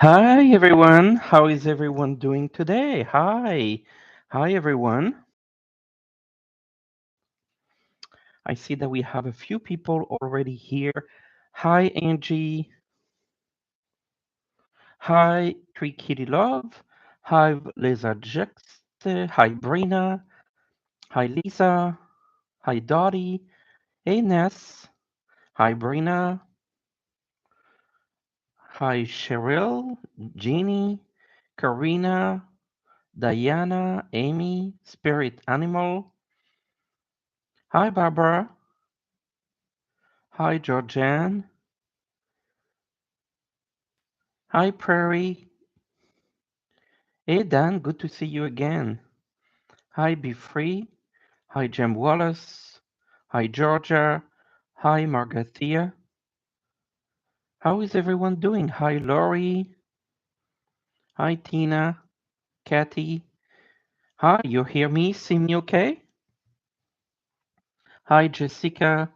Hi everyone, how is everyone doing today? Hi everyone. I see that we have a few people already here. Hi Angie, hi Tree Kitty Love, hi Lisa Jackson, hi Brina, hi Lisa, hi Dottie, hey Ness, hi Brina, hi Cheryl, Jeannie, Karina, Diana, Amy, Spirit Animal, hi Barbara, hi Georgianne. Hi, Prairie. Hey, Dan, good to see you again. Hi, Be Free. Hi, Jem Wallace. Hi, Georgia. Hi, Margathea. How is everyone doing? Hi, Laurie. Hi, Tina. Kathy. Hi, you hear me? See me okay? Hi, Jessica.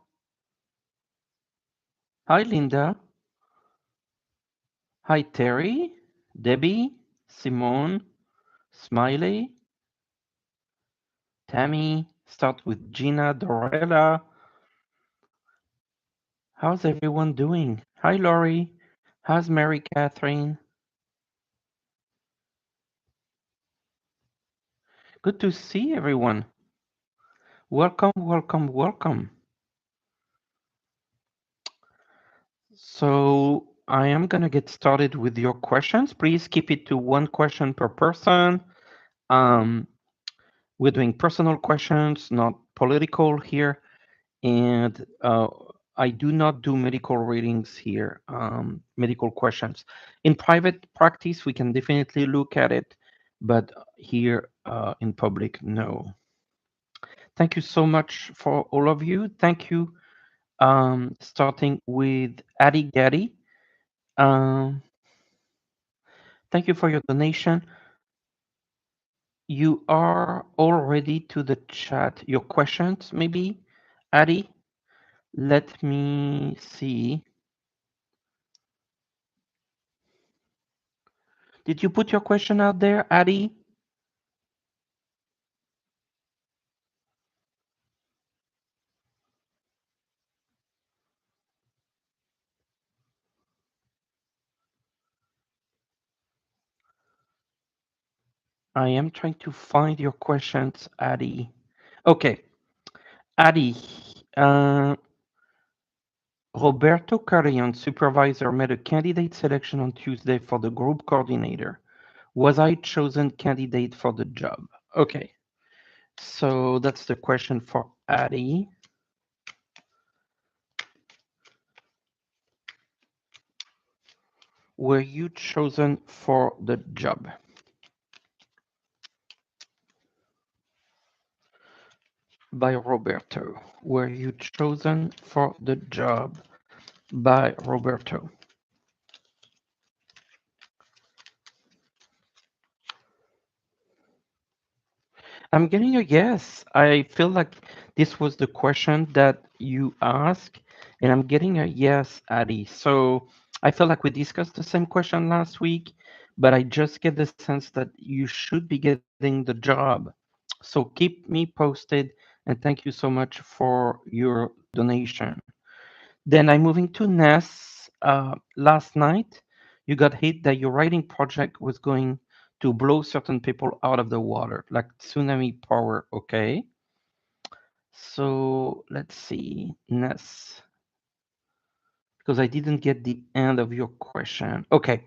Hi, Linda. Hi, Terry. Debbie. Simone. Smiley. Tammy. Start with Gina. Dorella. How's everyone doing? Hi, Laurie. How's Mary Catherine? Good to see everyone. Welcome, welcome, welcome. So I am going to get started with your questions. Please keep it to one question per person. Um, we're doing personal questions, not political here. And I do not do medical readings here, medical questions. In private practice, we can definitely look at it, but here in public, no. Thank you so much for all of you. Thank you. Starting with Addy Gaddy. Um, thank you for your donation. You are already to the chat. Your questions, maybe, Addy? Let me see. Did you put your question out there, Addy? I am trying to find your questions, Addy. Okay, Addy. Uh, Roberto Carrion, supervisor, made a candidate selection on Tuesday for the group coordinator. Was I chosen candidate for the job? Okay, so that's the question for Addy. Were you chosen for the job? By Roberto. Were you chosen for the job by Roberto? I'm getting a yes. I feel like this was the question that you asked, and I'm getting a yes, Addy. So I feel like we discussed the same question last week, but I just get the sense that you should be getting the job. So keep me posted, and thank you so much for your donation. Then I'm moving to Ness. Last night, you got hit that your writing project was going to blow certain people out of the water, like tsunami power. Okay. So let's see, Ness, because I didn't get the end of your question. Okay.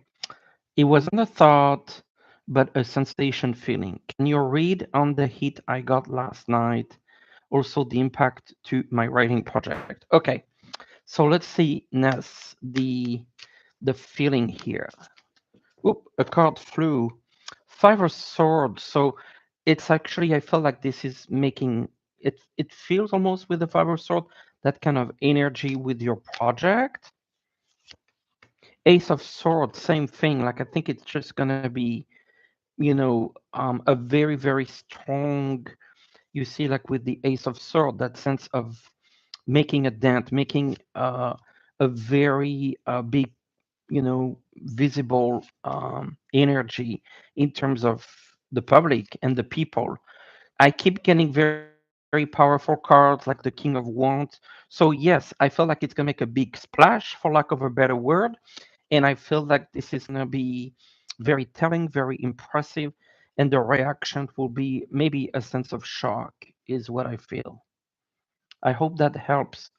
It wasn't a thought, but a sensation feeling. Can you read on the hit I got last night? Also, the impact to my writing project. Okay. So let's see, Ness, the feeling here. Oop, a card flew. Five of Swords. So it's actually, I felt like this is making it, it feels almost with the Five of Swords, that kind of energy with your project. Ace of Swords, same thing. Like, I think it's just going to be, a very, very strong, you see, like with the Ace of Swords, that sense of making a dent, making a very big, you know, visible energy in terms of the public and the people. I keep getting very powerful cards like the King of Wands. So yes, I feel like it's gonna make a big splash, for lack of a better word, and I feel like this is gonna be very telling, very impressive, and the reaction will be maybe a sense of shock, is what I feel. I hope that helps,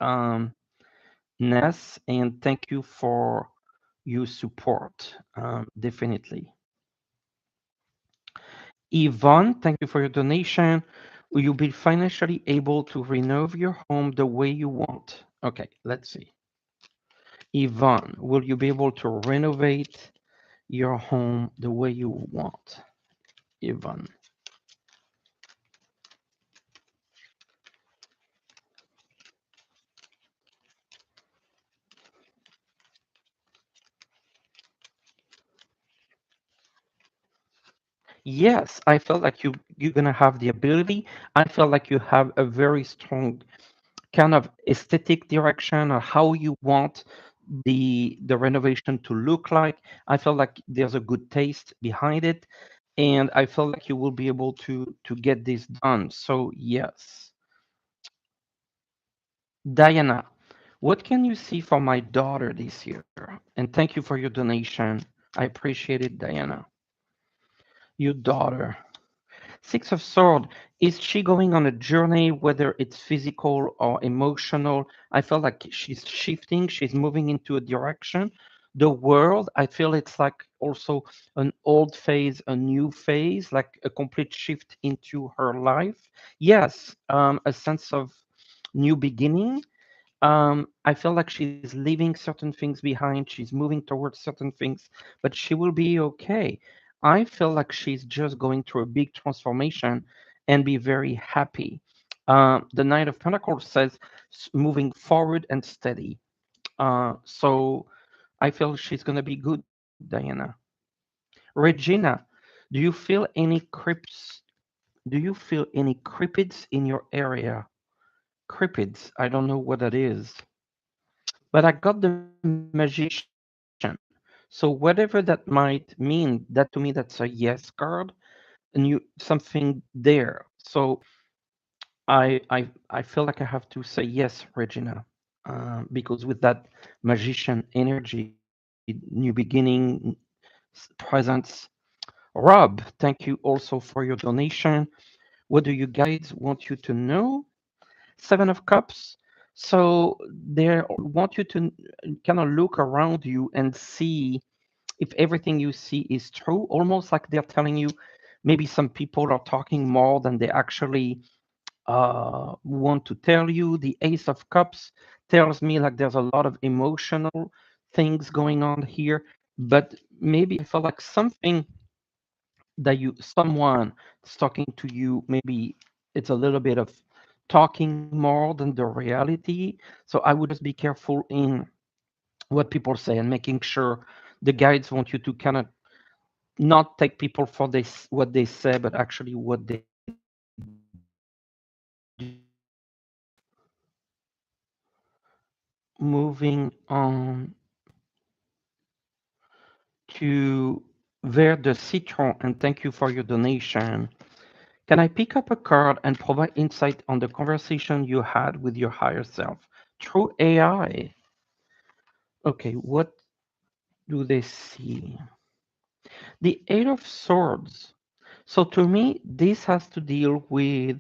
Ness, and thank you for your support. Definitely. Yvonne, thank you for your donation. Will you be financially able to renove your home the way you want? Okay, let's see. Yvonne, will you be able to renovate your home the way you want? Yvonne. Yes, I feel like you're gonna have the ability. I feel like you have a very strong kind of aesthetic direction or how you want the renovation to look like. I feel like there's a good taste behind it, and I feel like you will be able to get this done. So yes. Diana, what can you see for my daughter this year? And thank you for your donation. I appreciate it, Diana. Your daughter. Six of Swords. Is she going on a journey, whether it's physical or emotional? I feel like she's shifting, she's moving into a direction. The world, I feel it's like also an old phase, a new phase, like a complete shift into her life. Yes, a sense of new beginning. I feel like she's leaving certain things behind. She's moving towards certain things, but she will be okay. I feel like she's just going through a big transformation and be very happy. The Knight of Pentacles says moving forward and steady. So I feel she's going to be good, Diana. Regina, do you feel any crypts? Do you feel any cryptids in your area? Cryptids, I don't know what that is. But I got the magician. So whatever that might mean, that to me that's a yes card, and you something there. So I feel like I have to say yes, Regina, because with that magician energy, new beginning, presence. Rob, thank you also for your donation. What do you guys want you to know? Seven of Cups. So they want you to kind of look around you and see if everything you see is true, almost like they're telling you maybe some people are talking more than they actually want to tell you. The Ace of Cups tells me like there's a lot of emotional things going on here, but maybe I feel like something that someone is talking to you, maybe it's a little bit of talking more than the reality. So I would just be careful in what people say and making sure the guides want you to kind of not take people for what they say, but actually what they do. Moving on to Ver de Citron, and thank you for your donation. Can I pick up a card and provide insight on the conversation you had with your higher self through AI? Okay, what do they see? The Eight of Swords. So to me, this has to deal with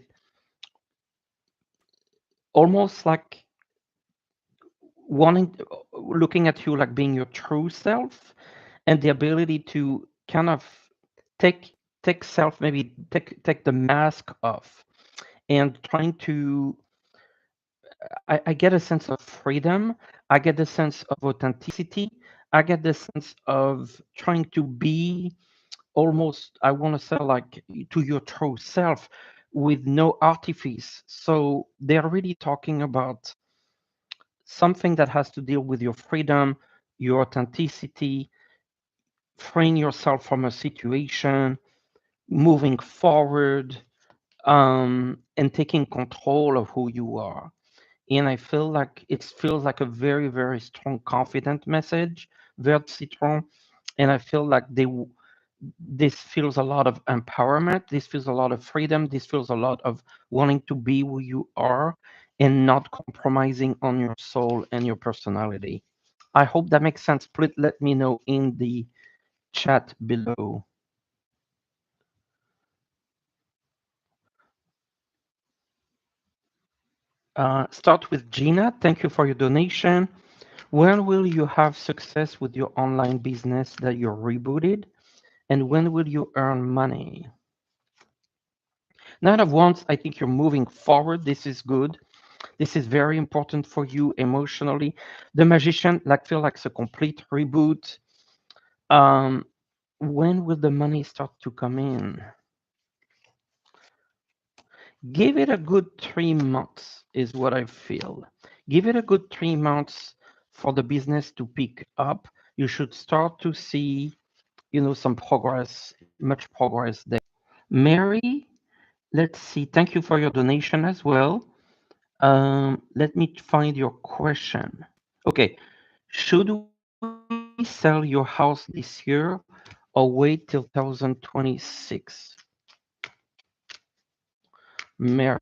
almost like wanting, looking at you like being your true self, and the ability to kind of take take self, maybe take the mask off, and trying to I get a sense of freedom. I get the sense of authenticity. I get the sense of trying to be almost, I want to say, like to your true self with no artifice. So they're really talking about something that has to deal with your freedom, your authenticity, freeing yourself from a situation, moving forward, and taking control of who you are. And I feel like it feels like a very, very strong, confident message, Vert Citron. and I feel like this feels a lot of empowerment. This feels a lot of freedom. This feels a lot of wanting to be who you are and not compromising on your soul and your personality. I hope that makes sense. Please let me know in the chat below. Start with Gina. Thank you for your donation. When will you have success with your online business that you're rebooted? And when will you earn money? Nine of Wands, I think you're moving forward. This is good. This is very important for you emotionally. The Magician, like, feel like it's a complete reboot. Um, when will the money start to come in? Give it a good 3 months, is what I feel. Give it a good 3 months for the business to pick up. You should start to see, some progress, much progress there. Mary, let's see. Thank you for your donation as well. Let me find your question. Okay. Should we sell your house this year or wait till 2026? Mary,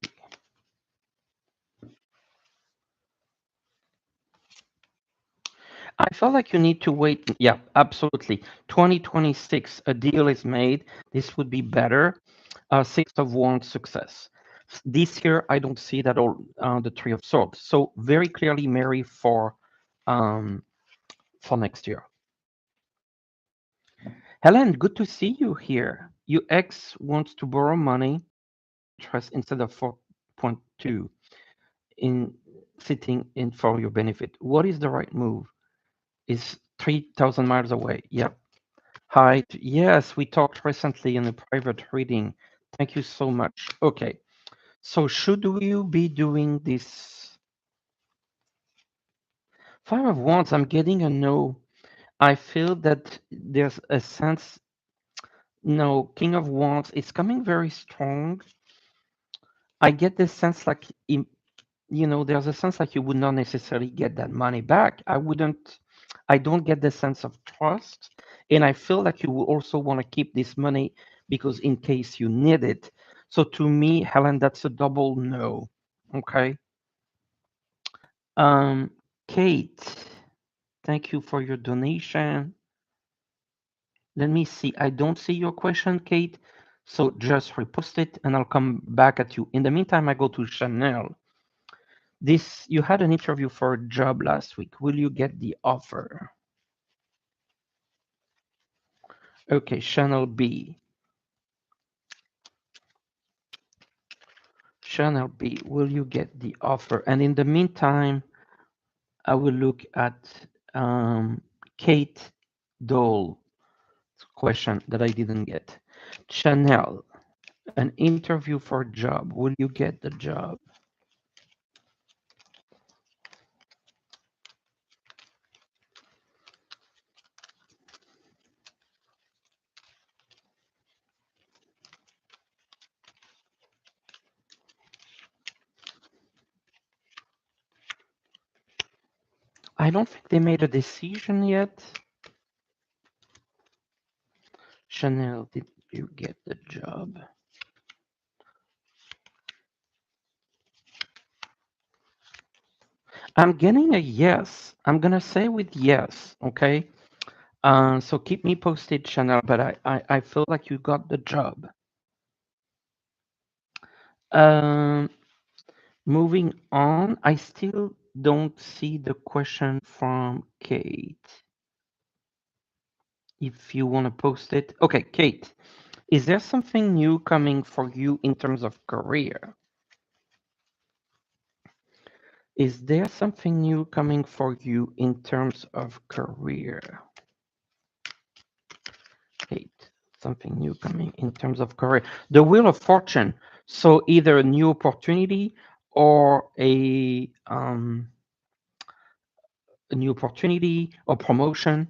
I feel like you need to wait. Yeah, absolutely. 2026, a deal is made. This would be better. Six of Wands success. This year, I don't see that all. The Three of Swords. So very clearly, Mary, um, for next year. Helen, good to see you here. Your ex wants to borrow money interest instead of 4.2 in sitting in for your benefit. What is the right move? Is 3,000 miles away. Yep. Hi. Yes, we talked recently in a private reading. Thank you so much. Okay. So should you be doing this? Five of Wands, I'm getting a no. I feel that there's a sense, no, King of Wands is coming very strong. I get this sense like, there's a sense like you would not necessarily get that money back. I don't get the sense of trust. And I feel like you will also want to keep this money because in case you need it. So to me, Helen, that's a double no. Okay. Um, Kate, thank you for your donation. Let me see. I don't see your question, Kate. So just repost it and I'll come back at you. In the meantime, I go to Chanel. You had an interview for a job last week. Will you get the offer? Okay, Channel B. Channel B, will you get the offer? And in the meantime, I will look at Kate Dole question that I didn't get. Chanel, an interview for a job. Will you get the job? I don't think they made a decision yet. Chanel, did you get the job? I'm getting a yes. I'm gonna say with yes, okay? So keep me posted, Chanel, but I feel like you got the job. Um, moving on, I still don't see the question from Kate. If you want to post it. Okay, Kate, is there something new coming for you in terms of career? Is there something new coming for you in terms of career? Kate, something new coming in terms of career. The Wheel of Fortune. So either a new opportunity or a new opportunity or promotion,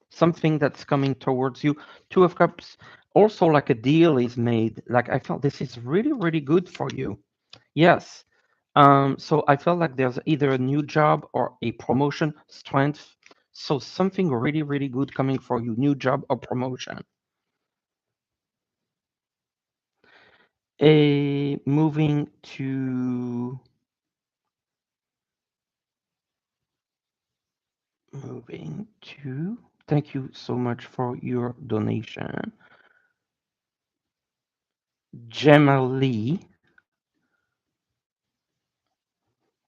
something that's coming towards you. Two of Cups, also like a deal is made. Like I felt this is really, really good for you. Yes. So I felt like there's either a new job or a promotion, strength. So something really, really good coming for you, new job or promotion. A moving to. Thank you so much for your donation, Gemma Lee.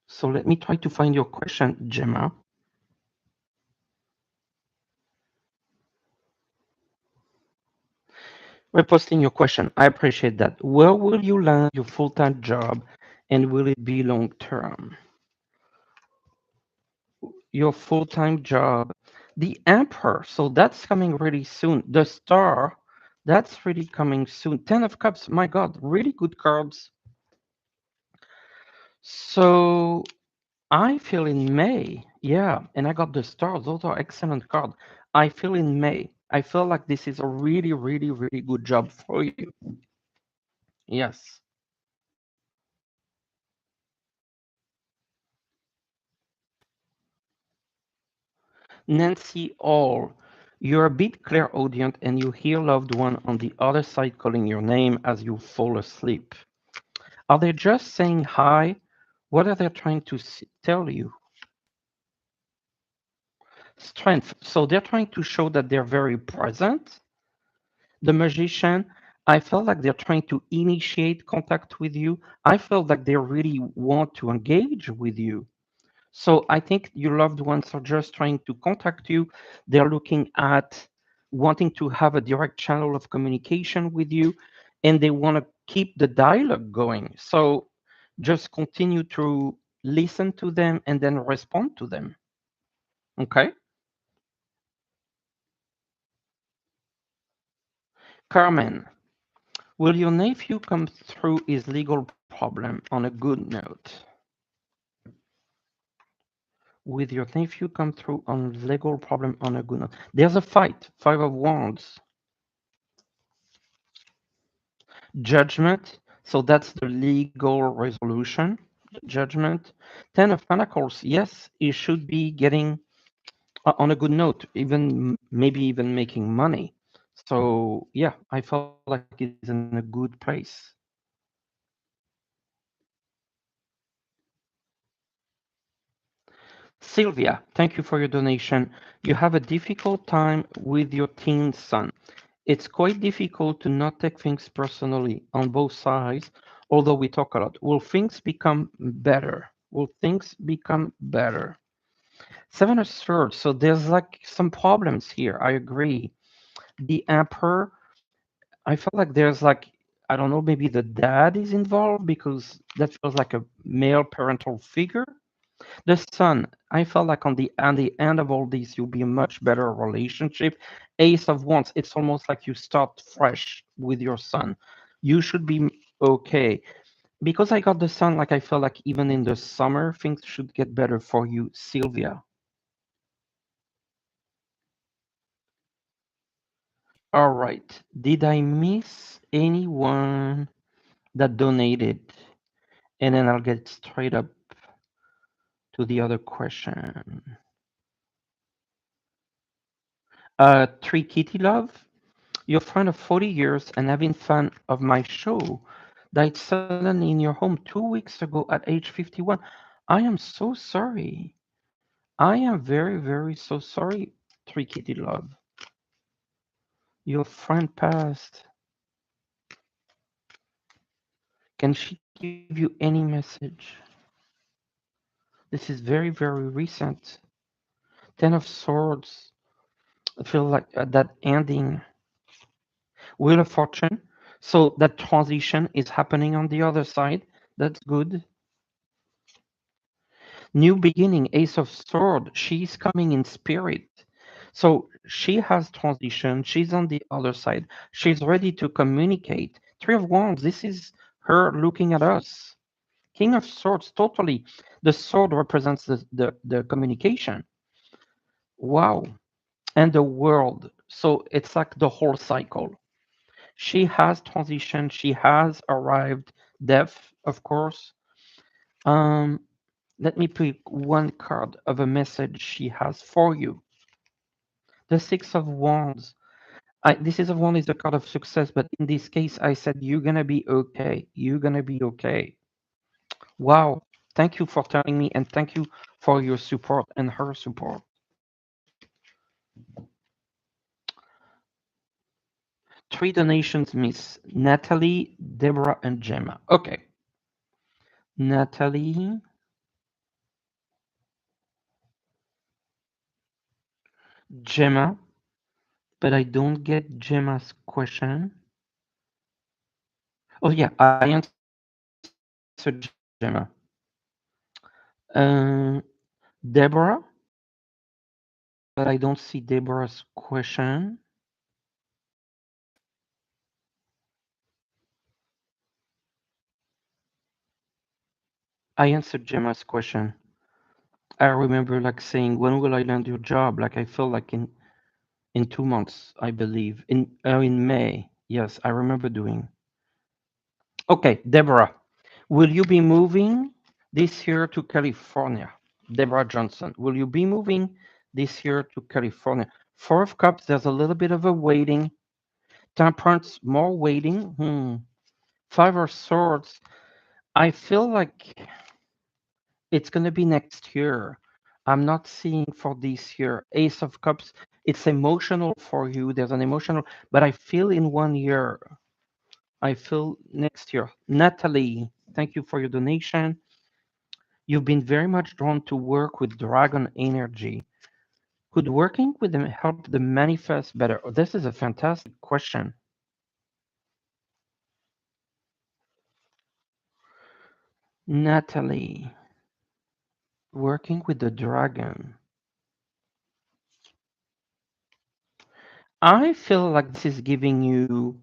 So let me try to find your question, Gemma. Reposting your question. I appreciate that. Where will you land your full-time job and will it be long term? Your full-time job, the Emperor, so that's coming really soon. The Star, that's really coming soon. Ten of Cups, my God, really good cards. So I feel in May, yeah, and I got the Stars. Those are excellent cards. I feel in May. I feel like this is a really, really, really good job for you. Yes. Nancy All, you're a bit clairaudient and you hear loved one on the other side calling your name as you fall asleep. Are they just saying hi? What are they trying to tell you? Strength. So they're trying to show that they're very present. The magician, I felt like they're trying to initiate contact with you. I felt like they really want to engage with you. So I think your loved ones are just trying to contact you. They're looking at wanting to have a direct channel of communication with you, and they want to keep the dialogue going. So just continue to listen to them and then respond to them. Okay? Carmen, will your nephew come through his legal problem on a good note? With your nephew come through on legal problem on a good note. There's a fight, Five of Wands. Judgment. So that's the legal resolution. Judgment. Ten of Pentacles. Yes, he should be getting on a good note, even maybe even making money. So yeah, I felt like he's in a good place. Sylvia, thank you for your donation. You have a difficult time with your teen son. It's quite difficult to not take things personally on both sides, although we talk a lot. Will things become better? Will things become better? Seven of Swords. So there's like some problems here. I agree. The Emperor, I feel like there's like, I don't know, maybe the dad is involved because that feels like a male parental figure. The Sun, I felt like on the end of all this, you'll be a much better relationship. Ace of Wands, it's almost like you start fresh with your son. You should be okay. Because I got the Sun, like I felt like even in the summer, things should get better for you, Sylvia. All right. Did I miss anyone that donated? And then I'll get straight up to the other question. Three Kitty Love. Your friend of 40 years and having fun of my show died suddenly in your home 2 weeks ago at age 51. I am so sorry. I am very, very so sorry, Three Kitty Love. Your friend passed. Can she give you any message? This is very, very recent. Ten of Swords. I feel like that ending. Wheel of Fortune. So that transition is happening on the other side. That's good. New beginning, Ace of Sword. She's coming in spirit. So she has transition. She's on the other side. She's ready to communicate. Three of Wands. This is her looking at us. King of Swords. Totally. The sword represents the communication. Wow. And the world. So it's like the whole cycle. She has transitioned. She has arrived. Death, of course. Um, Let me pick one card of a message she has for you. The Six of Wands. The Six of Wands is the card of success, but in this case, I said you're gonna be okay. You're gonna be okay. Wow. Thank you for telling me, and thank you for your support and her support. Three donations, Miss Natalie, Deborah, and Gemma. Okay. Natalie, Gemma, but I don't get Gemma's question. Oh, yeah, I answered Gemma. Deborah, but I don't see Deborah's question. I answered Gemma's question. I remember like saying, "When will I land your job?" Like I feel like in 2 months, I believe in May. Yes, I remember doing. Okay, Deborah, will you be moving this year to California? Deborah Johnson, will you be moving this year to California? Four of Cups, there's a little bit of a waiting. Temperance, more waiting. Five of Swords, I feel like it's going to be next year. I'm not seeing for this year. Ace of Cups, it's emotional for you. There's an emotional, but I feel in 1 year. I feel next year. Natalie, thank you for your donation. You've been very much drawn to work with dragon energy. Could working with them help them manifest better? Oh, this is a fantastic question. Natalie, working with the dragon. I feel like this is giving you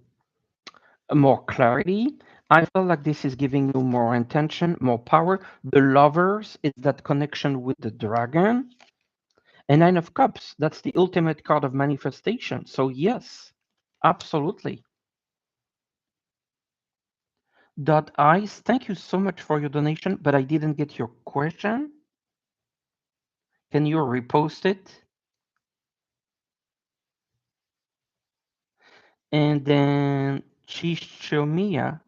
more clarity. I feel like this is giving you more intention, more power. The lovers is that connection with the dragon. And Nine of Cups, that's the ultimate card of manifestation. So, yes, absolutely. Dot Ice, thank you so much for your donation, but I didn't get your question. Can you repost it? And then Chichomia,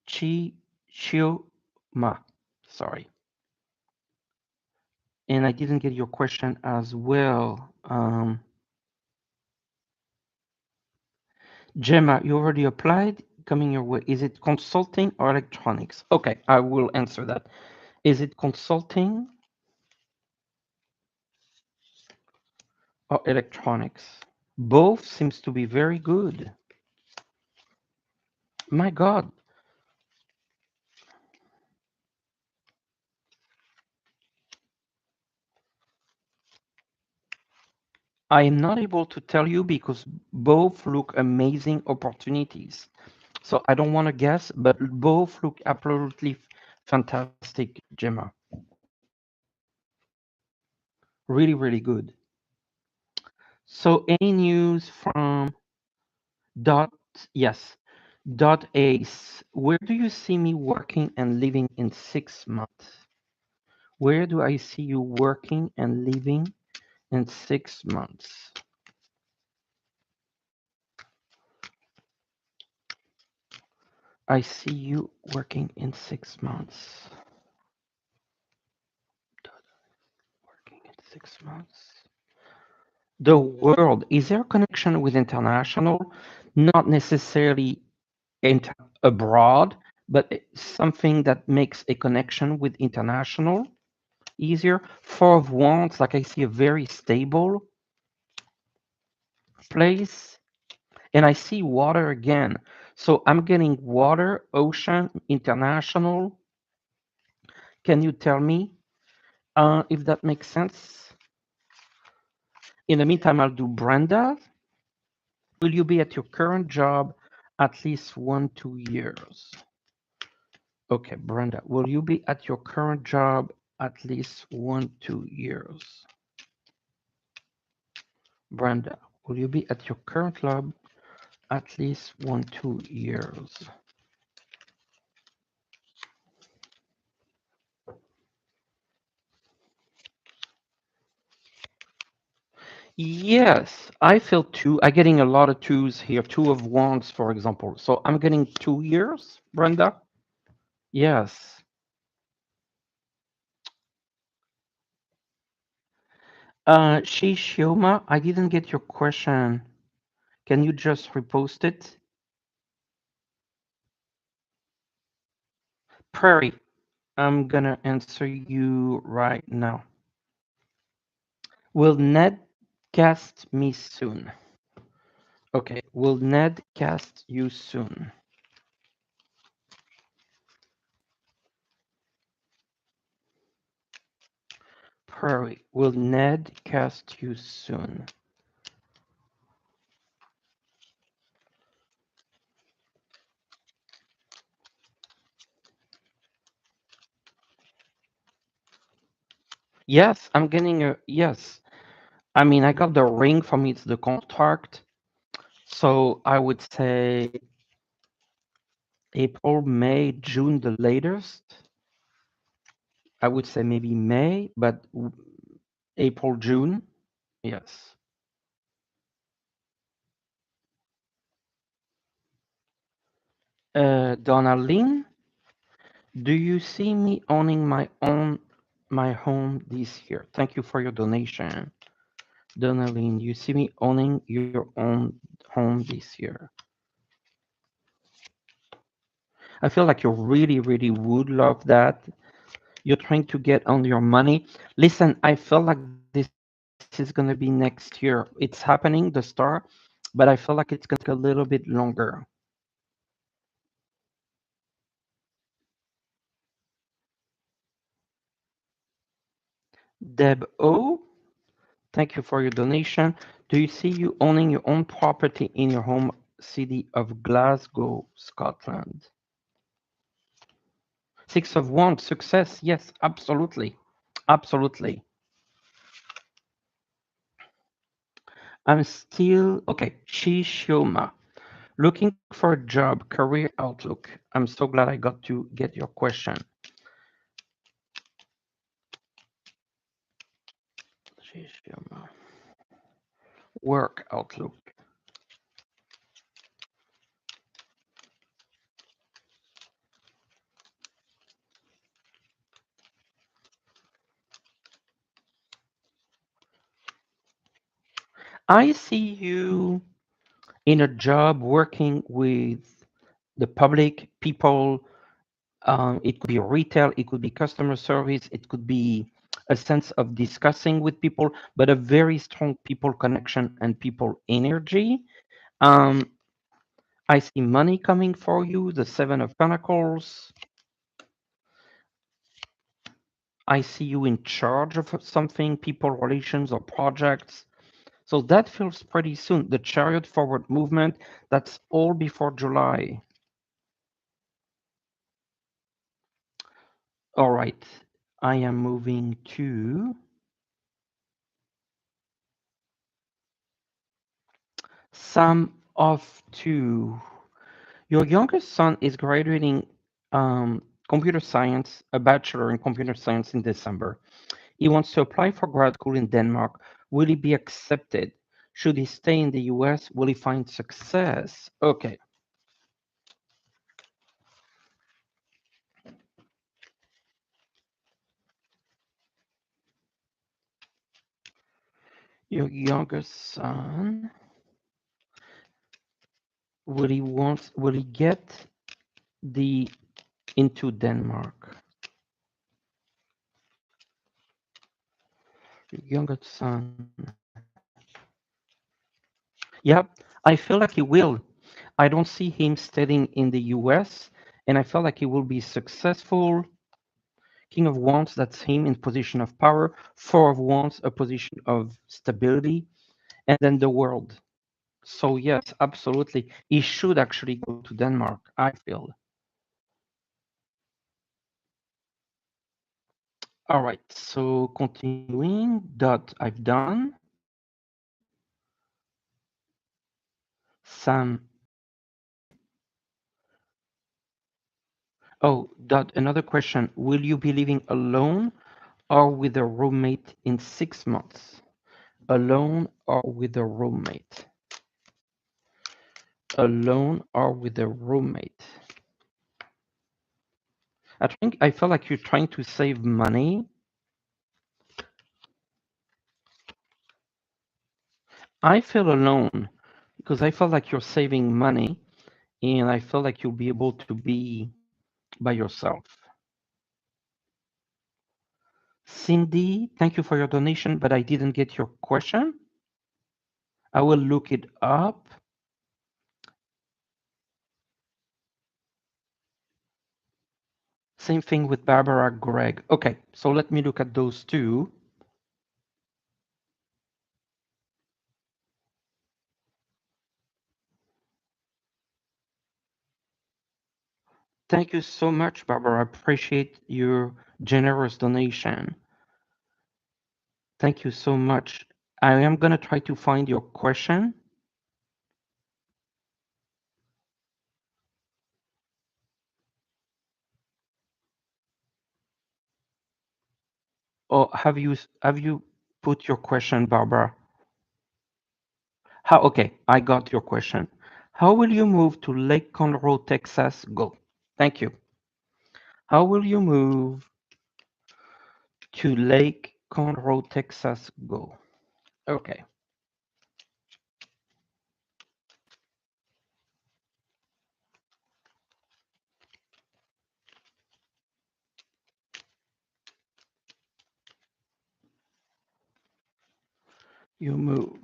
Chichioma, sorry. And I didn't get your question as well. Gemma, you already applied, coming your way. Is it consulting or electronics? Okay, I will answer that. Is it consulting or electronics? Both seems to be very good. My God, I am not able to tell you because both look amazing opportunities. So I don't want to guess, but both look absolutely fantastic, Gemma. Really, really good. So any news from Dot? Yes. Dot Ace. Where do you see me working and living in 6 months? Where do I see you working and living in 6 months? I see you working in 6 months. Working in 6 months. The world, is there a connection with international? Not necessarily abroad, but something that makes a connection with international easier. Four of Wands, like I see a very stable place, and I see water again. So I'm getting water, ocean, international. Can you tell me if that makes sense? In the meantime, I'll do Brenda. Will you be at your current job at least 1, 2 years? Okay, Brenda, will you be at your current job at least 1, 2 years? Brenda, will you be at your current job at least 1, 2 years? Yes, I feel two. I'm getting a lot of twos here. Two of wands, for example. So I'm getting 2 years, Brenda. Yes. Shioma, I didn't get your question. Can you just repost it? Prairie, I'm gonna answer you right now. Will Ned cast me soon? Okay, will Ned cast you soon? Prairie, will Ned cast you soon? Yes, I'm getting a yes. I mean, I got the ring for me, it's the contract. So I would say April, May, June, the latest. I would say maybe May, but April, June. Yes. Donaldine, do you see me owning my home this year? Thank you for your donation. Donaldine, you see me owning your own home this year? I feel like you really, really would love that. You're trying to get on your money. Listen, I feel like this is going to be next year. It's happening, the star, but I feel like it's going to take a little bit longer. Deb O, thank you for your donation. Do you see you owning your own property in your home city of Glasgow, Scotland? Six of Wands, success. Yes, absolutely. Absolutely. I'm still, okay, Shishoma. Looking for a job, career outlook. I'm so glad I got to get your question. Shishoma. Work outlook. I see you in a job working with the public, people. It could be retail, it could be customer service, it could be a sense of discussing with people, but a very strong people connection and people energy. Um, I see money coming for you, the Seven of Pentacles. I see you in charge of something, people relations or projects. So that feels pretty soon. The Chariot forward movement, that's all before July. All right. I am moving to Sam of Two. Your youngest son is graduating computer science, a bachelor in computer science in December. He wants to apply for grad school in Denmark. Will he be accepted? Should he stay in the US? Will he find success? Okay. Your youngest son, will he get the into Denmark? Your youngest son. Yep, I feel like he will. I don't see him staying in the US, and I feel like he will be successful. King of Wands, that's him in position of power. Four of Wands, a position of stability, and then the world. So yes, absolutely. He should actually go to Denmark, I feel. All right, so continuing, dot I've done. Sam, oh, dot another question. Will you be living alone or with a roommate in 6 months? Alone or with a roommate? Alone or with a roommate? I feel like you're trying to save money. I feel alone because I feel like you're saving money and I feel like you'll be able to be by yourself. Cindy, thank you for your donation, but I didn't get your question. I will look it up. Same thing with Barbara Gregg. Okay, so let me look at those two. Thank you so much, Barbara. I appreciate your generous donation. Thank you so much. I am going to try to find your question. Or have you put your question, Barbara? How? Okay, I got your question. How will you move to Lake Conroe, Texas? Go. Thank you. How will you move to Lake Conroe, Texas? Go. Okay. You move.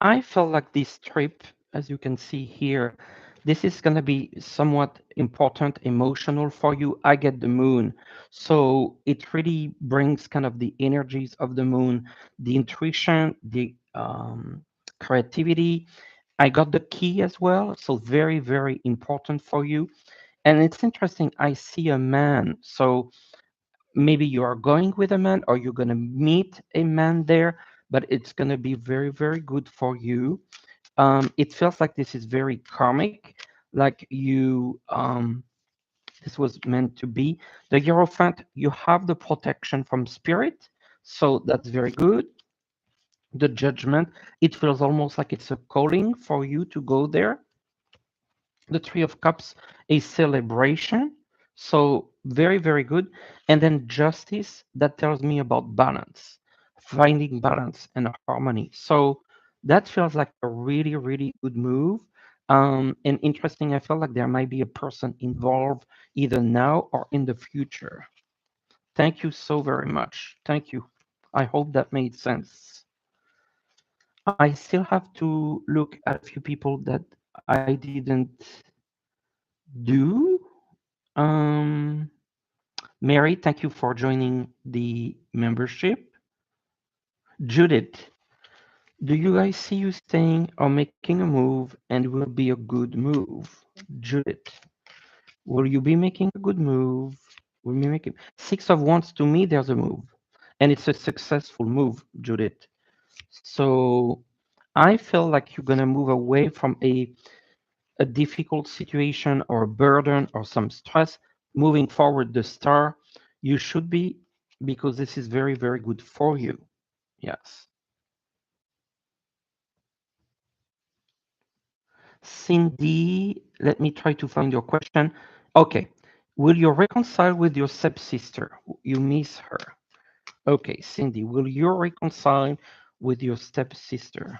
I felt like this trip, as you can see here, this is going to be somewhat important, emotional for you. I get the moon. So it really brings kind of the energies of the moon, the intuition, the creativity. I got the key as well. So very, very important for you. And it's interesting. I see a man. So maybe you are going with a man or you're going to meet a man there, but it's going to be very, very good for you. It feels like this is very karmic, like this was meant to be. The Hierophant, you have the protection from spirit, so that's very good. The Judgment, it feels almost like it's a calling for you to go there. The Three of Cups, a celebration, so very, very good. And then Justice, that tells me about balance, finding balance and harmony. So that feels like a really, really good move. And interesting, I feel like there might be a person involved either now or in the future. Thank you so very much. Thank you. I hope that made sense. I still have to look at a few people that I didn't do. Um, Mary, thank you for joining the membership. Judith, do you guys see you staying or making a move and will be a good move? Judith, will you be making a good move? Will you make it? Six of Wands, to me, there's a move. And it's a successful move, Judith. So I feel like you're going to move away from a difficult situation or a burden or some stress, moving forward the star, you should be, because this is very, very good for you. Yes. Cindy, let me try to find your question. Okay. Will you reconcile with your stepsister? You miss her. Okay, Cindy, will you reconcile with your stepsister?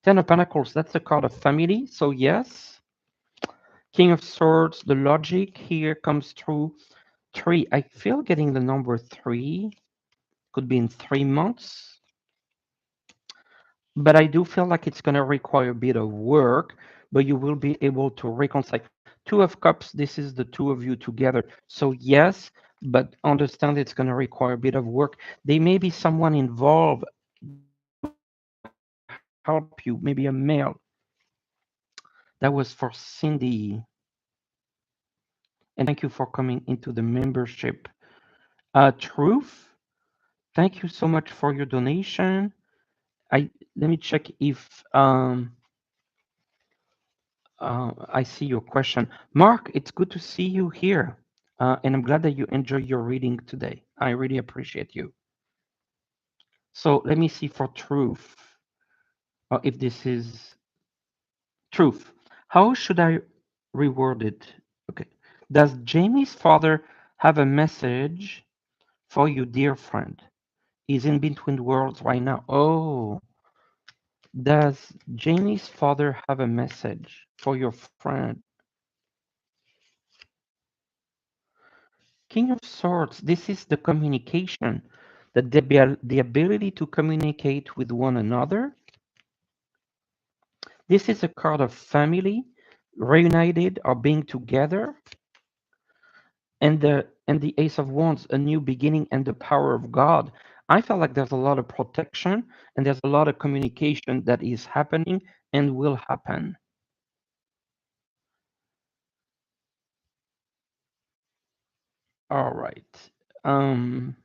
Ten of Pentacles, that's the card of family. So yes. King of Swords, the logic here comes through. Three, I feel getting the number three could be in 3 months, but I do feel like it's going to require a bit of work, but you will be able to reconcile. Two of Cups, this is the two of you together. So, yes, but understand it's going to require a bit of work. There may be someone involved that will help you, maybe a male. That was for Cindy. And thank you for coming into the membership. Truth. Thank you so much for your donation. I Let me check if I see your question. Mark, it's good to see you here. And I'm glad that you enjoy your reading today. I really appreciate you. So let me see for truth, if this is truth. How should I reword it? Okay. Does Jamie's father have a message for you, dear friend? He's in between worlds right now. Oh, does Jamie's father have a message for your friend? King of Swords, this is the communication, the ability to communicate with one another. This is a card of family, reunited or being together, and the Ace of Wands, a new beginning and the power of God. I feel like there's a lot of protection and there's a lot of communication that is happening and will happen. All right. Um,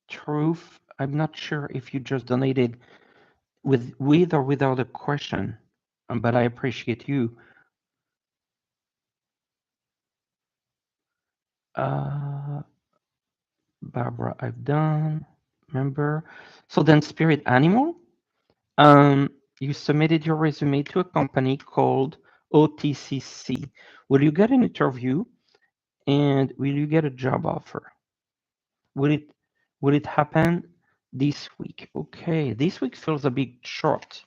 Truth. I'm not sure if you just donated with or without a question, but I appreciate you. Uh, Barbara, I've done. Remember? So then, spirit animal. Um, you submitted your resume to a company called OTCC. Will you get an interview and will you get a job offer? Will it will it happen this week? Okay, this week feels a bit short,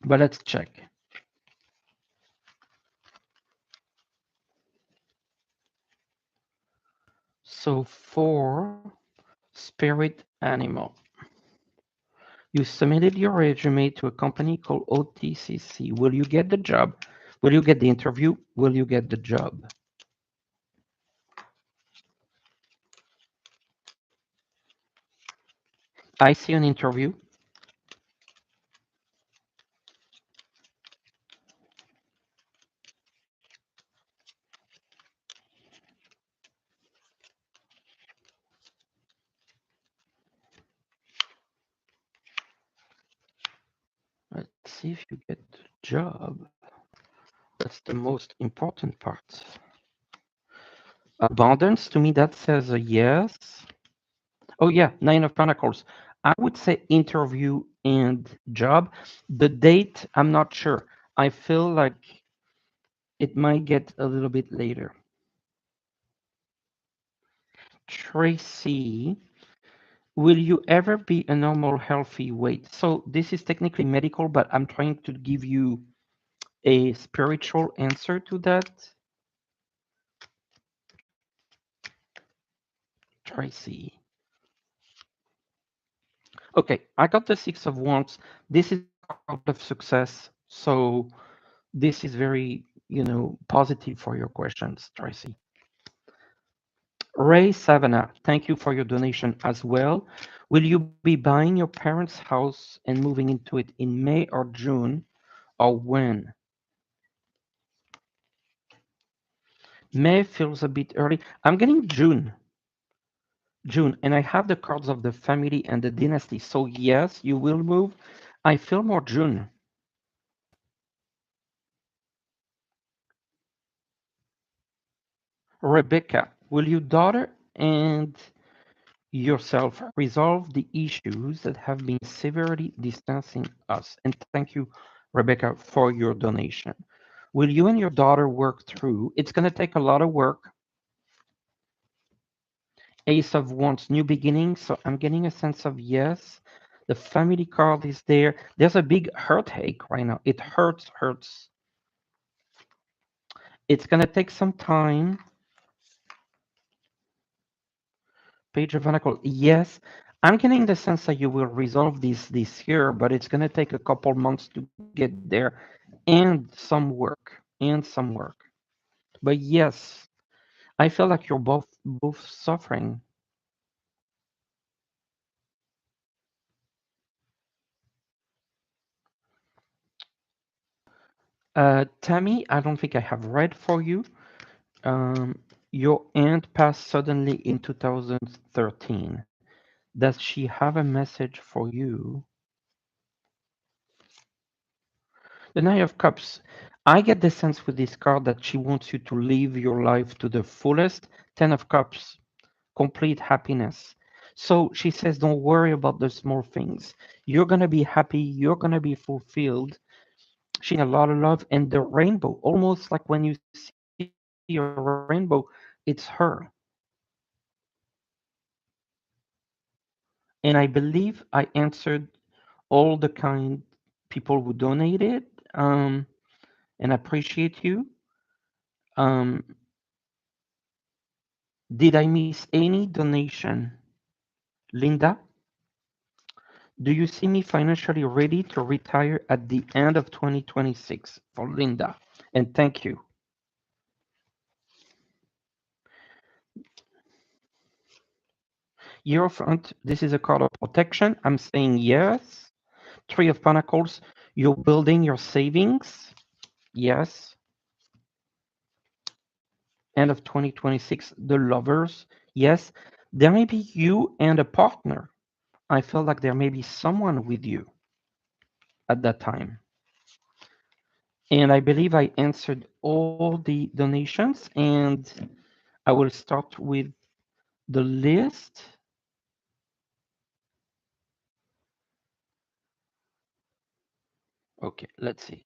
but let's check. So for spirit animal, you submitted your resume to a company called OTCC. Will you get the job? Will you get the interview? Will you get the job? I see an interview. Let's see if you get the job. That's the most important part. Abundance, to me, that says a yes. Oh, yeah, Nine of Pentacles. I would say interview and job. The date, I'm not sure. I feel like it might get a little bit later. Tracy, will you ever be a normal, healthy weight? So this is technically medical, but I'm trying to give you a spiritual answer to that. Tracy. Okay, I got the Six of Wands. This is a card of success. So this is very, positive for your questions, Tracy. Ray Savannah, thank you for your donation as well. Will you be buying your parents' house and moving into it in May or June, or when? May feels a bit early. I'm getting June. June, and I have the cards of the family and the dynasty. So yes, you will move. I feel more June. Rebecca, will your daughter and yourself resolve the issues that have been severely distancing us? And thank you, Rebecca, for your donation. Will you and your daughter work through? It's going to take a lot of work. Ace of Wands, new beginning. So I'm getting a sense of yes. The family card is there. There's a big heartache right now. It hurts. It's going to take some time. Page of Oracle, yes. I'm getting the sense that you will resolve this year, but it's going to take a couple months to get there, and some work. But yes, I feel like you're both suffering. Tammy, I don't think I have read for you. Um, Your aunt passed suddenly in 2013. Does she have a message for you? The Nine of Cups. I get the sense with this card that she wants you to live your life to the fullest. Ten of Cups, complete happiness. So she says, don't worry about the small things. You're going to be happy. You're going to be fulfilled. She a lot of love and the rainbow, almost like when you see a rainbow, it's her. And I believe I answered all the kind people who donated, and appreciate you. Um, did I miss any donation? Linda, do you see me financially ready to retire at the end of 2026? For Linda. And thank you. Hierophant, this is a card of protection. I'm saying yes. Three of Pentacles, you're building your savings. Yes. End of 2026, the lovers. Yes. There may be you and a partner. I feel like there may be someone with you at that time. And I believe I answered all the donations, and I will start with the list. Okay, let's see.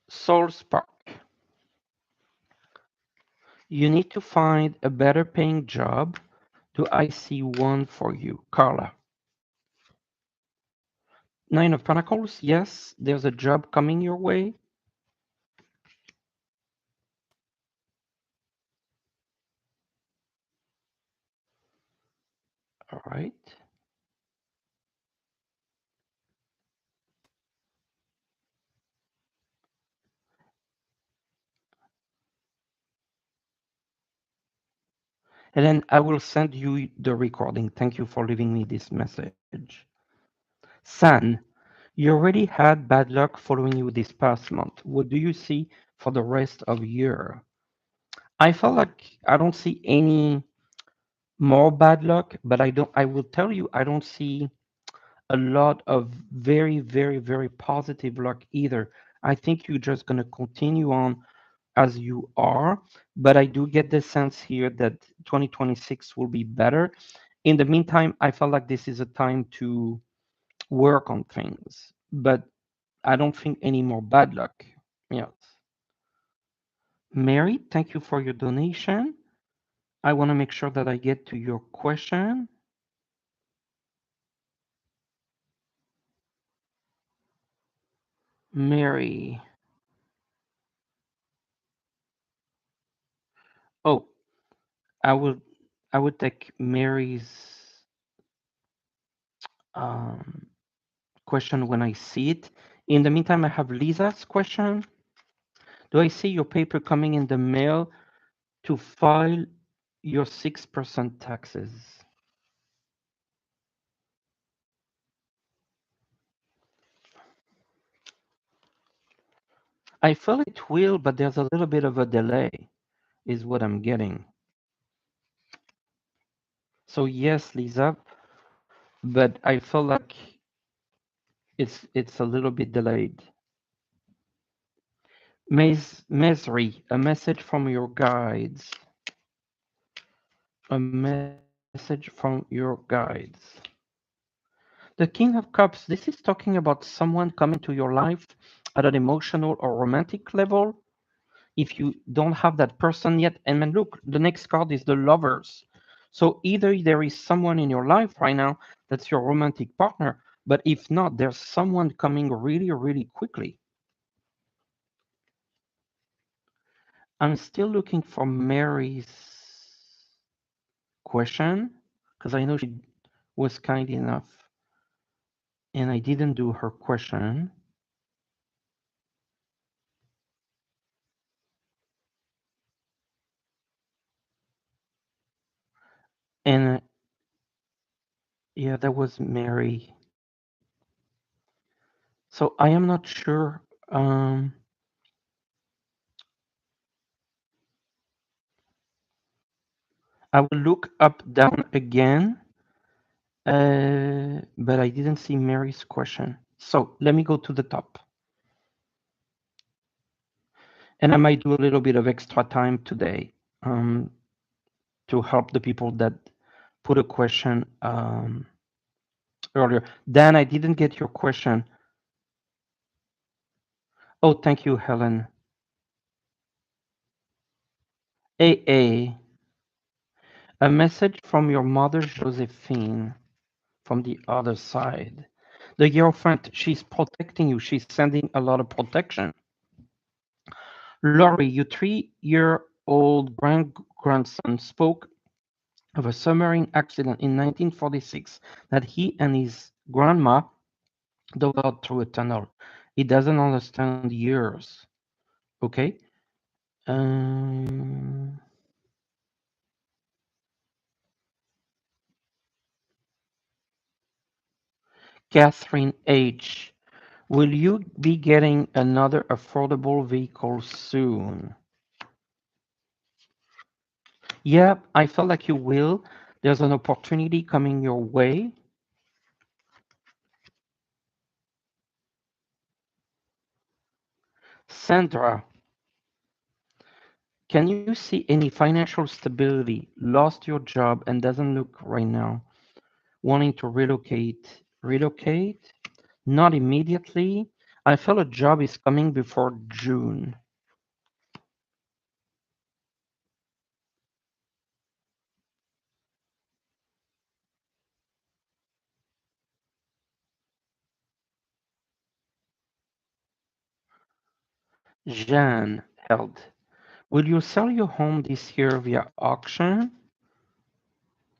Soul Spark. You need to find a better paying job. Do I see one for you? Carla. Nine of Pentacles. Yes, there's a job coming your way. All right. And then I will send you the recording. Thank you for leaving me this message. San, you already had bad luck following you this past month. What do you see for the rest of the year? I felt like I don't see any more bad luck, but I will tell you, I don't see a lot of very, very, very positive luck either. I think you're just going to continue on as you are, but I do get the sense here that 2026 will be better. In the meantime, I felt like this is a time to work on things, but I don't think any more bad luck. Yes. Mary, thank you for your donation. I want to make sure that I get to your question. Mary. Oh, I will I would take Mary's um, question when I see it. In the meantime, I have Lisa's question. Do I see your paper coming in the mail to file your 6% taxes? I feel it will, but there's a little bit of a delay, is what I'm getting. So yes, Lisa, but I feel like it's a little bit delayed. Mesri, a message from your guides. A message from your guides. The King of Cups, this is talking about someone coming to your life at an emotional or romantic level. If you don't have that person yet, and then look, the next card is the lovers. So either there is someone in your life right now that's your romantic partner, but if not, there's someone coming really, really quickly. I'm still looking for Mary's question because I know she was kind enough and I didn't do her question. And yeah, that was Mary. So I am not sure. Um, I will look up down again, but I didn't see Mary's question. So let me go to the top, and I might do a little bit of extra time today um, to help the people that put a question earlier. Dan, I didn't get your question. Oh, thank you, Helen. A message from your mother, Josephine, from the other side. The girlfriend, she's protecting you. She's sending a lot of protection. Laurie, your 3-year-old grandson spoke of a submarine accident in 1946 that he and his grandma dove out through a tunnel. He doesn't understand years. Okay. Um, Catherine H. Will you be getting another affordable vehicle soon? Yeah, I felt like you will. There's an opportunity coming your way. Sandra, can you see any financial stability? Lost your job and doesn't look right now. Wanting to relocate. Relocate? Not immediately. I feel a job is coming before June. Jeanne held. Will you sell your home this year via auction,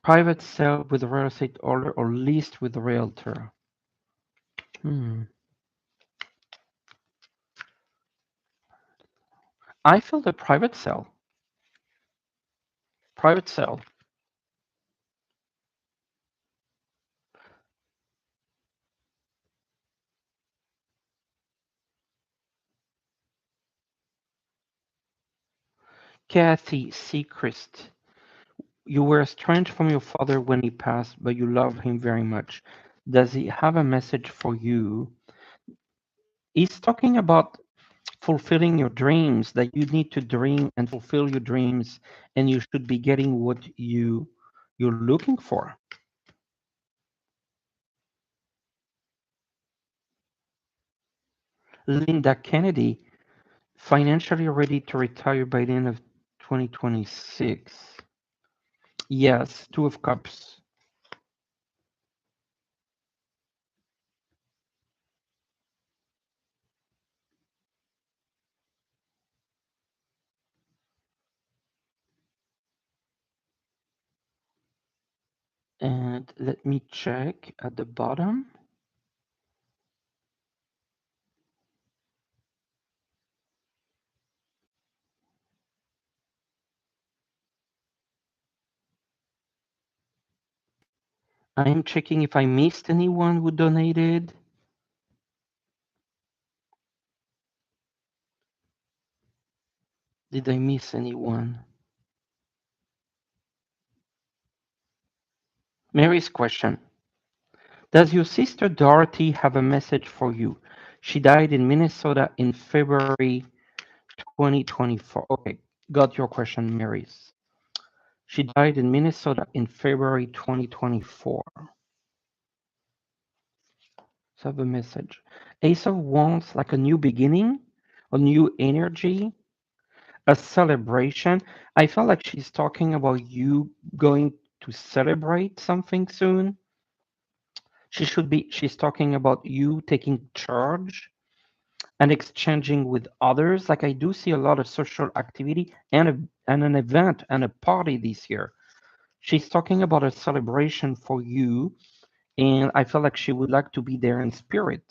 private sale with a real estate owner, or leased with a realtor? Hmm. I feel the private sale. Private sale. Kathy Seacrest. You were estranged from your father when he passed, but you love him very much. Does he have a message for you? He's talking about fulfilling your dreams, that you need to dream and fulfill your dreams, and you should be getting what you're looking for. Linda Kennedy, financially ready to retire by the end of 2026. Yes, Two of Cups. And let me check at the bottom. I'm checking if I missed anyone who donated. Did I miss anyone? Mary's question. Does your sister Dorothy have a message for you? She died in Minnesota in February 2024. Okay, got your question, Mary's. She died in Minnesota in February 2024. So I have a message. Ace of Wands, like a new beginning, a new energy, a celebration. I felt like she's talking about you going to celebrate something soon. She's talking about you taking charge and exchanging with others. Like I do see a lot of social activity and an event and a party this year. She's talking about a celebration for you, and I feel like she would like to be there in spirit.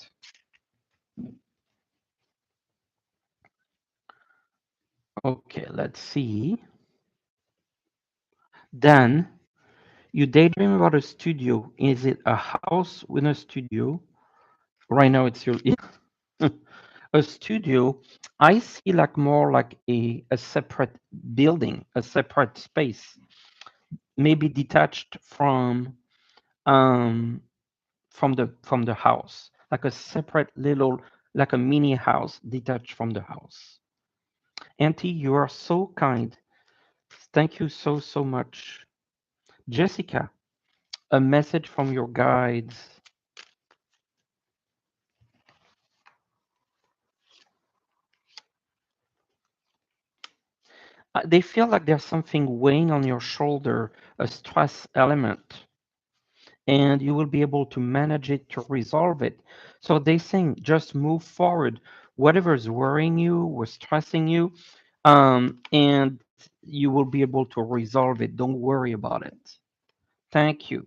Okay, let's see. Then you daydream about a studio. Is it a house with a studio? Right now, it's your. A studio, I see like more like a separate building, a separate space, maybe detached um from the house, like a separate little, like a mini house detached from the house. Auntie, you are so kind. Thank you so so much. Jessica, a message from your guides. They feel like there's something weighing on your shoulder, a stress element, and you will be able to manage it to resolve it. So they saying just move forward. Whatever is worrying you or stressing you, and you will be able to resolve it. Don't worry about it. Thank you.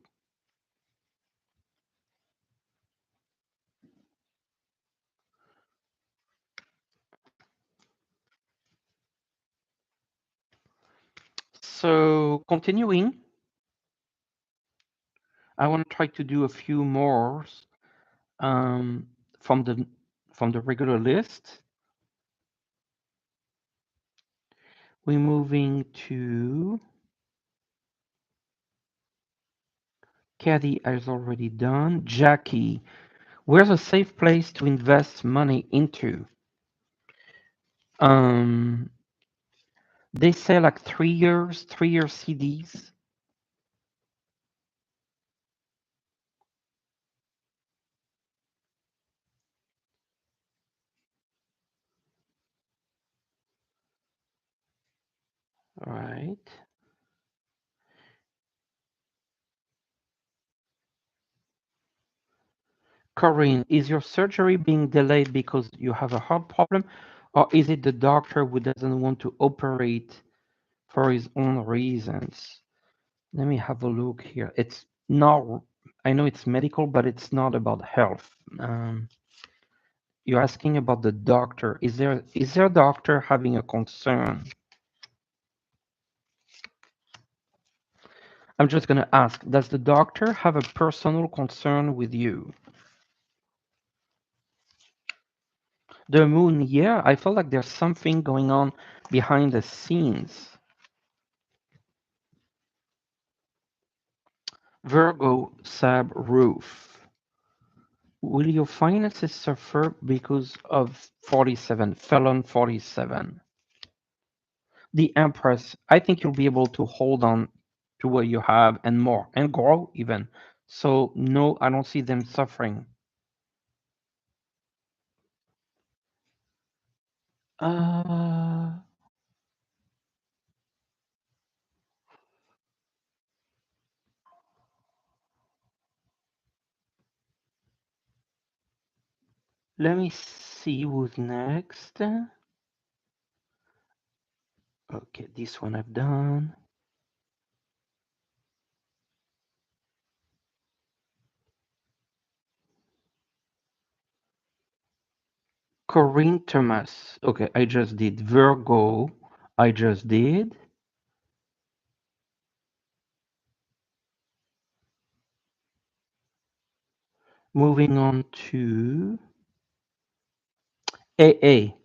So continuing, I want to try to do a few more um, from the regular list. We're moving to Caddy has already done. Jackie, where's a safe place to invest money into? Um, they say like 3 years, 3 year CDs. Right. Corinne, is your surgery being delayed because you have a heart problem, or is it the doctor who doesn't want to operate for his own reasons? Let me have a look here. It's not, I know it's medical, but it's not about health. You're asking about the doctor. Is there a doctor having a concern? I'm just gonna ask, does the doctor have a personal concern with you? The moon, yeah, I feel like there's something going on behind the scenes. Virgo, Sab, Roof. Will your finances suffer because of 47, Felon 47? The Empress, I think you'll be able to hold on to what you have and more, and grow even. So, no, I don't see them suffering. Uh, Let me see who's next. Okay, this one I've done. Corinne Thomas. Okay, I just did Virgo. I just did. Moving on to AA.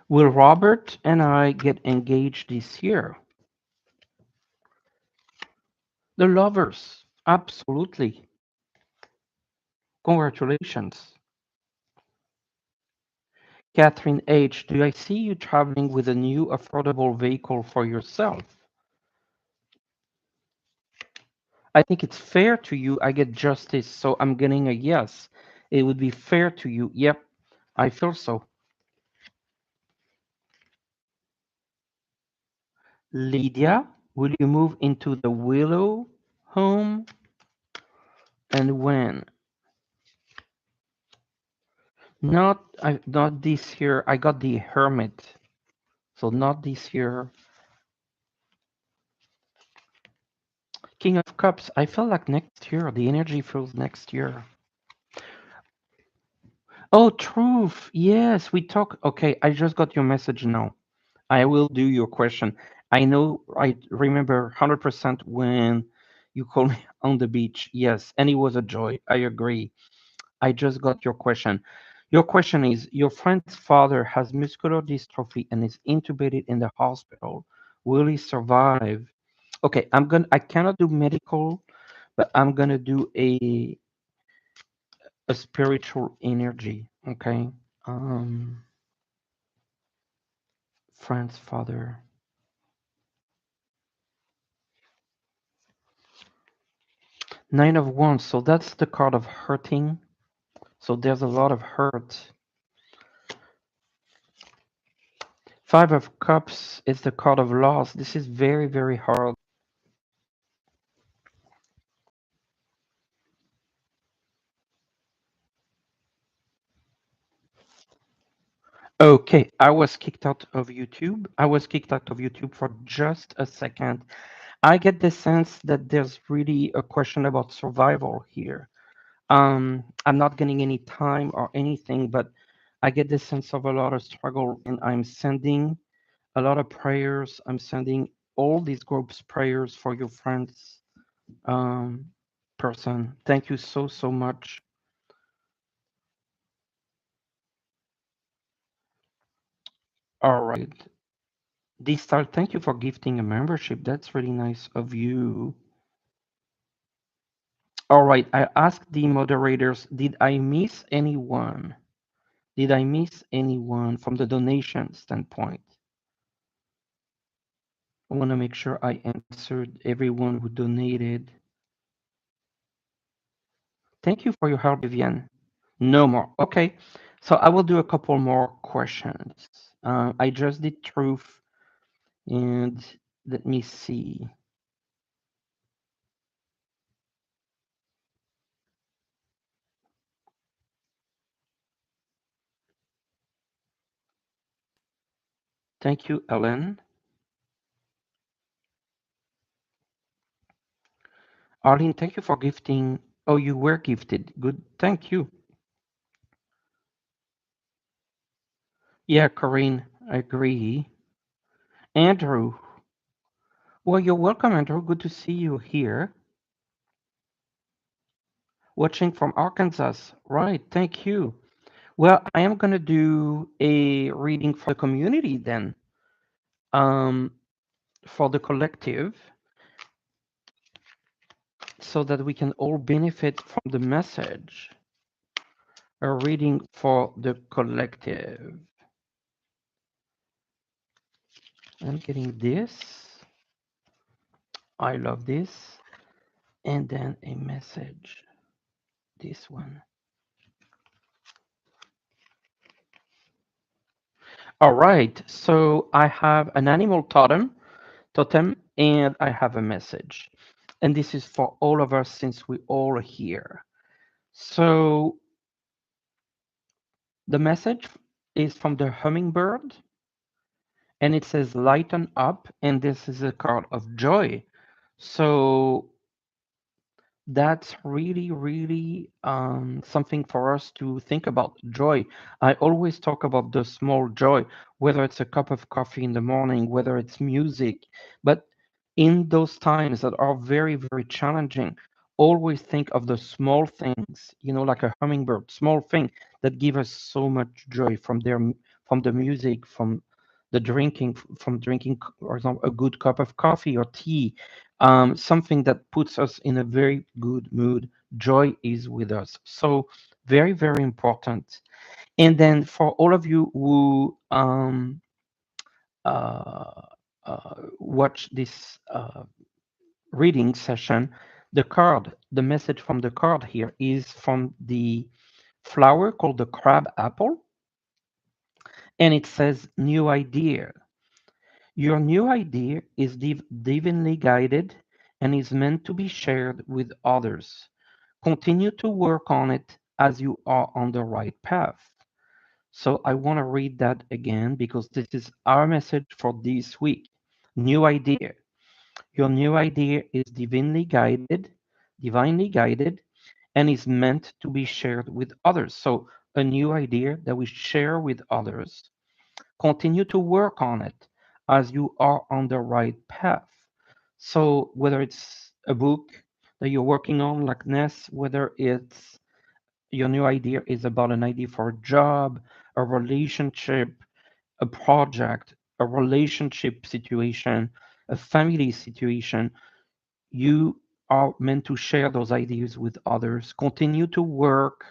Will Robert and I get engaged this year? The lovers. Absolutely. Congratulations. Catherine H., do I see you traveling with a new affordable vehicle for yourself? I think it's fair to you. I get justice, so I'm getting a yes. It would be fair to you. Yep, I feel so. Lydia, will you move into the Willow home and when? Not this year. I got the Hermit, so not this year. King of Cups. I feel like next year. The energy feels next year. Oh, truth. Yes, we talk. Okay, I just got your message now. I will do your question. I know, I remember 100% when you called me on the beach. Yes, and it was a joy. I agree. I just got your question. Your question is, your friend's father has muscular dystrophy and is intubated in the hospital. Will he survive? Okay, I cannot do medical, but I'm gonna do a spiritual energy. Okay. Um, friend's father. Nine of Wands. So that's the card of hurting. So there's a lot of hurt. Five of Cups is the card of loss. This is very, very hard. Okay, I was kicked out of YouTube. I was kicked out of YouTube for just a second. I get the sense that there's really a question about survival here. I'm not getting any time or anything, but I get the sense of a lot of struggle, and I'm sending a lot of prayers. I'm sending all these groups prayers for your friends, um, person. Thank you so, so much. All right. D-Star, thank you for gifting a membership. That's really nice of you. All right. I asked the moderators, did I miss anyone? Did I miss anyone from the donation standpoint? I want to make sure I answered everyone who donated. Thank you for your help, Vivian. No more. Okay. So I will do a couple more questions. I just did truth, and let me see. Thank you, Ellen. Arlene, thank you for gifting. Oh, you were gifted. Good. Thank you. Yeah, Corinne, I agree. Andrew. Well, you're welcome, Andrew. Good to see you here. Watching from Arkansas. Right. Thank you. Well, I am going to do a reading for the community then, um, for the collective, so that we can all benefit from the message. A reading for the collective. I'm getting this. I love this. And then a message. This one. All right. So I have an animal totem, and I have a message. And this is for all of us since we all are here. So the message is from the hummingbird, and it says lighten up, and this is a card of joy. So that's really, really something for us to think about. Joy. I always talk about the small joy, whether it's a cup of coffee in the morning, whether it's music, but in those times that are very, very challenging, always think of the small things, like a hummingbird, small thing that give us so much joy from the music, from the drinking, from drinking, for example, a good cup of coffee or tea, something that puts us in a very good mood. Joy is with us. So very, very important. And then for all of you who uh, watch this reading session, the message from the card here is from the flower called the crab apple. And it says, new idea. Your new idea is divinely guided and is meant to be shared with others. Continue to work on it as you are on the right path. So I want to read that again because this is our message for this week. New idea. Your new idea is divinely guided, and is meant to be shared with others. So a new idea that we share with others. Continue to work on it as you are on the right path. So whether it's a book that you're working on, like Ness, whether it's your new idea is about an idea for a job, a relationship, a project, a relationship situation, a family situation, you are meant to share those ideas with others. Continue to work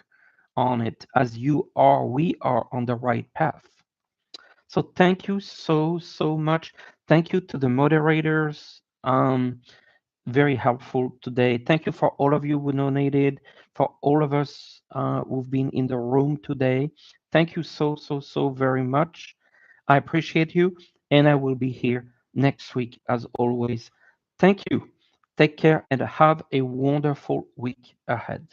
on it as we are on the right path. So thank you so much. Thank you to the moderators. Very helpful today. Thank you for all of you who donated, for all of us who've been in the room today. Thank you so very much. I appreciate you, and I will be here next week as always. Thank you. Take care and have a wonderful week ahead.